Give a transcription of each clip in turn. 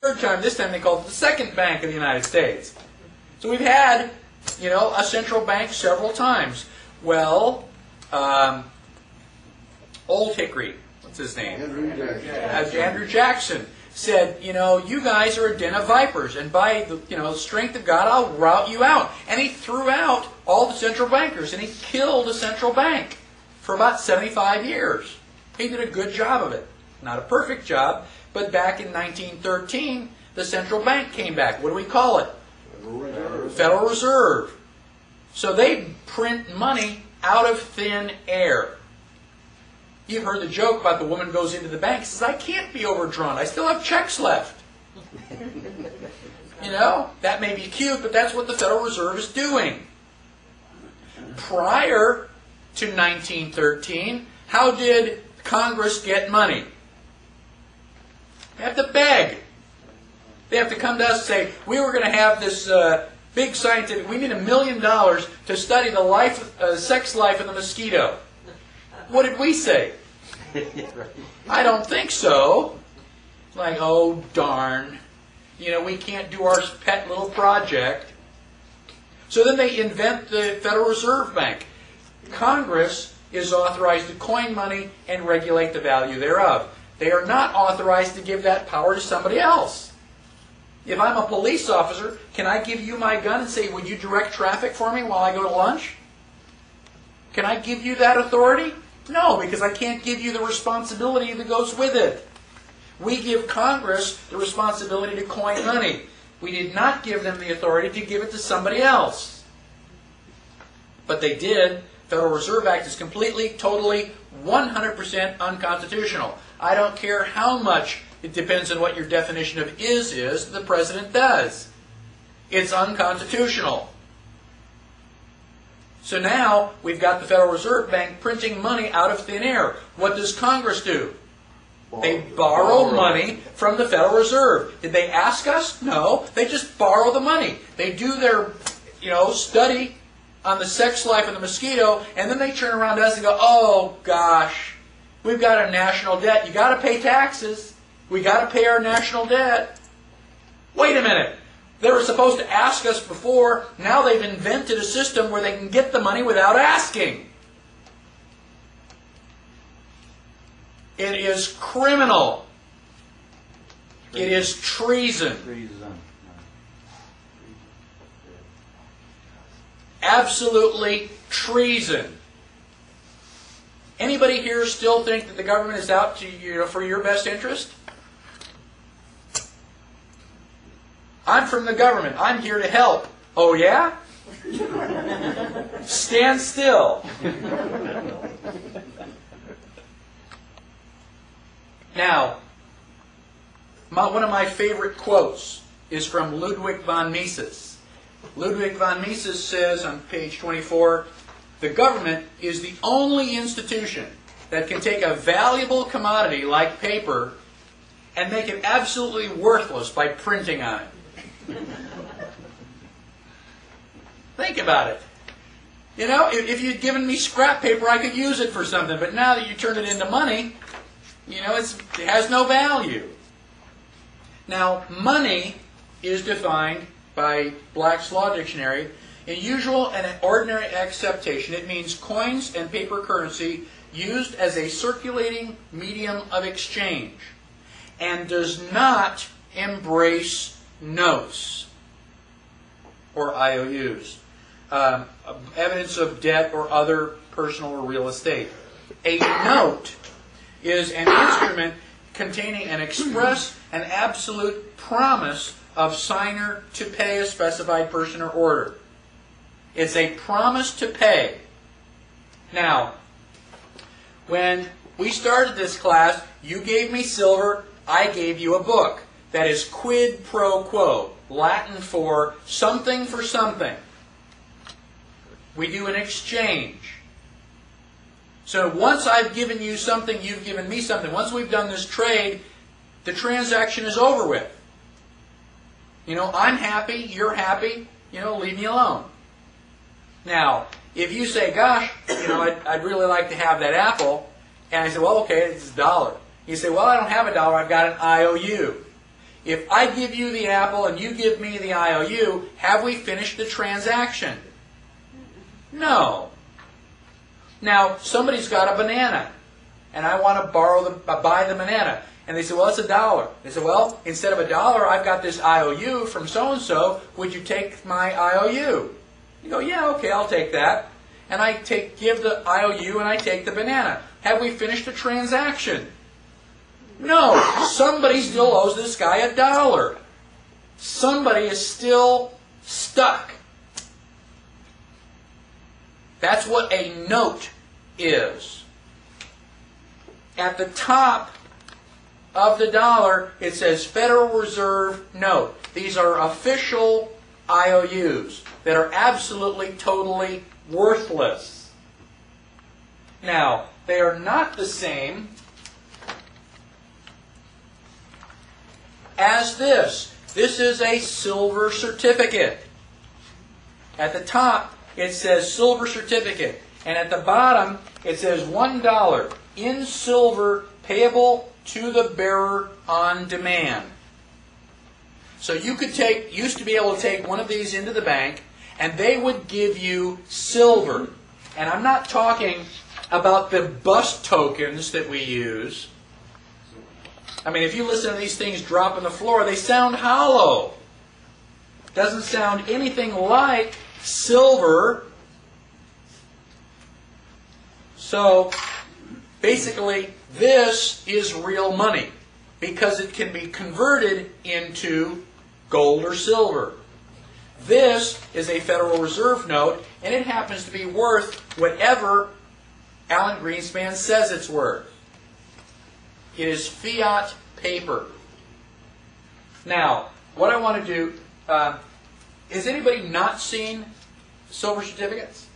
third time, this time they called it the second bank of the United States. So we've had, a central bank several times. Well, Old Hickory, what's his name? Andrew Jackson said, you guys are a den of vipers, and by the strength of God, I'll rout you out. And he threw out all the central bankers, and he killed a central bank for about 75 years. He did a good job of it. Not a perfect job, but back in 1913, the central bank came back. What do we call it? Federal Reserve. So they print money out of thin air. You've heard the joke about the woman goes into the bank and says, I can't be overdrawn. I still have checks left. That may be cute, but that's what the Federal Reserve is doing. Prior to 1913, how did Congress get money? They have to beg. They have to come to us and say, we were going to have this big scientific, we need $1 million to study the sex life of the mosquito. What did we say? I don't think so. Like, oh darn. We can't do our pet little project. So then they invent the Federal Reserve Bank. Congress is authorized to coin money and regulate the value thereof. They are not authorized to give that power to somebody else. If I'm a police officer, can I give you my gun and say, would you direct traffic for me while I go to lunch? Can I give you that authority? No, because I can't give you the responsibility that goes with it. We give Congress the responsibility to coin money. We did not give them the authority to give it to somebody else. But they did. Federal Reserve Act is completely, totally, 100% unconstitutional. I don't care how much, it depends on what your definition of is, the president does. It's unconstitutional. So now we've got the Federal Reserve Bank printing money out of thin air. What does Congress do? They borrow money from the Federal Reserve. Did they ask us? No. They just borrow the money. They do their, study on the sex life of the mosquito, and then they turn around to us and go, oh gosh, we've got a national debt. You got to pay taxes. We got to pay our national debt. Wait a minute. They were supposed to ask us before. Now they've invented a system where they can get the money without asking. It is criminal. It is treason. Absolutely treason. Anybody here still think that the government is out to for your best interest? I'm from the government. I'm here to help. Oh yeah? Stand still. Now, one of my favorite quotes is from Ludwig von Mises. Ludwig von Mises says on page 24, the government is the only institution that can take a valuable commodity like paper and make it absolutely worthless by printing on it. Think about it. If you'd given me scrap paper, I could use it for something. But now that you turn it into money, it has no value. Now, money is defined by Black's Law Dictionary. In usual and ordinary acceptation, it means coins and paper currency used as a circulating medium of exchange and does not embrace notes or IOUs, evidence of debt or other personal or real estate. A note is an instrument containing an express and absolute promise of signer to pay a specified person or order. It's a promise to pay. Now, when we started this class, you gave me silver, I gave you a book. That is quid pro quo, Latin for something for something. We do an exchange. So once I've given you something, you've given me something. Once we've done this trade, the transaction is over with. I'm happy, you're happy, leave me alone. Now, if you say, gosh, I'd really like to have that apple, and I say, well, okay, it's $1. You say, well, I don't have $1, I've got an IOU. If I give you the apple and you give me the IOU, have we finished the transaction? No. Now, somebody's got a banana, and I want to buy the banana. And they say, well, it's $1. They say, well, instead of $1, I've got this IOU from so-and-so. Would you take my IOU? You go, yeah, okay, I'll take that. And I give the IOU and I take the banana. Have we finished the transaction? No. Somebody still owes this guy $1. Somebody is still stuck. That's what a note is. At the top of the dollar, it says Federal Reserve Note. These are official IOUs that are absolutely, totally worthless. Now, they are not the same as this. This is a silver certificate. At the top, it says silver certificate. And at the bottom, it says $1 in silver payable to the bearer on demand. So you could used to be able to take one of these into the bank, and they would give you silver. And I'm not talking about the bus tokens that we use. I mean, if you listen to these things drop on the floor, they sound hollow. Doesn't sound anything like silver. So, basically, this is real money because it can be converted into gold or silver. This is a Federal Reserve note, and it happens to be worth whatever Alan Greenspan says it's worth. It is fiat paper. Now, what I want to do, has anybody not seen silver certificates?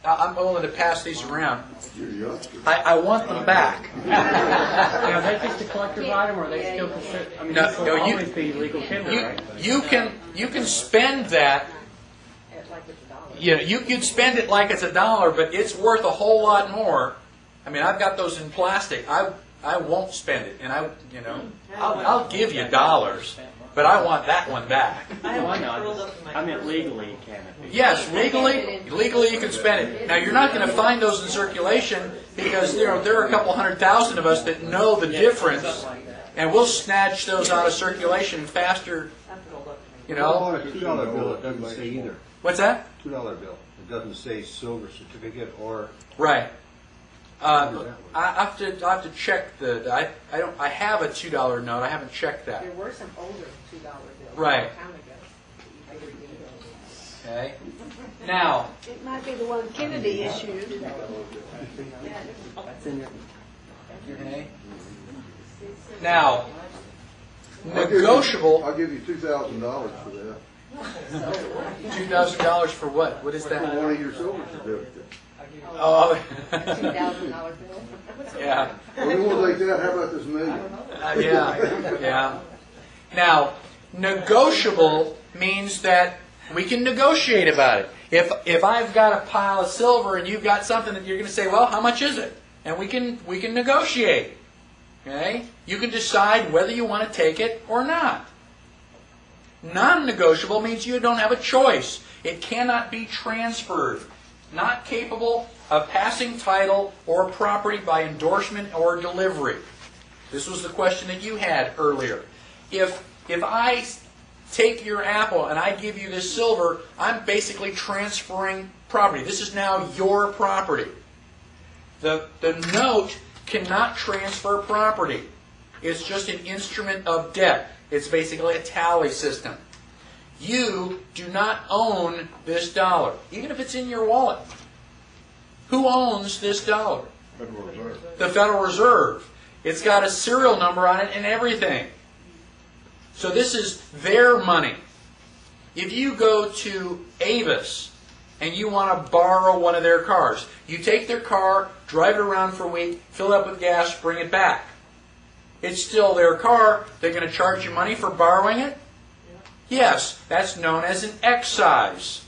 I'm willing to pass these around. I want them back. Are they just a collector's item, or are they still considered? I mean, this will always be legal tender, right? You can spend that. You could spend it like it's $1, but it's worth a whole lot more. I mean, I've got those in plastic. I won't spend it, and I'll give you dollars, but I want that one back. I meant legally, can it be? Yes, legally you can spend it. Now you're not going to find those in circulation because there are a couple 100,000 of us that know the difference, and we'll snatch those out of circulation faster. On a $2 bill, it doesn't say either. What's that? $2 bill. It doesn't say silver certificate or. Right. I have to check the. I have a $2 note. I haven't checked that. There were some older $2 bills. Right. A time ago. Okay. Now. It might be the one Kennedy issued. Okay. Now. Negotiable. I'll give you $2,000 for that. $2,000 for what? What is For that? one of your silver certificates. Oh. $2,000 bill. Yeah. Well, we won't take that. How about this million? Yeah. Now, negotiable means that we can negotiate about it. If I've got a pile of silver and you've got something that you're going to say, well, how much is it? And we can negotiate. Okay? You can decide whether you want to take it or not. Non-negotiable means you don't have a choice. It cannot be transferred. Not capable of passing title or property by endorsement or delivery. This was the question that you had earlier. If I take your apple and I give you this silver, I'm basically transferring property. This is now your property. The note cannot transfer property. It's just an instrument of debt. It's basically a tally system. You do not own this dollar, even if it's in your wallet. Who owns this dollar? Federal Reserve. The Federal Reserve. It's got a serial number on it and everything. So this is their money. If you go to Avis and you want to borrow one of their cars, you take their car, drive it around for a week, fill it up with gas, bring it back. It's still their car. They're going to charge you money for borrowing it? Yes, that's known as an excise.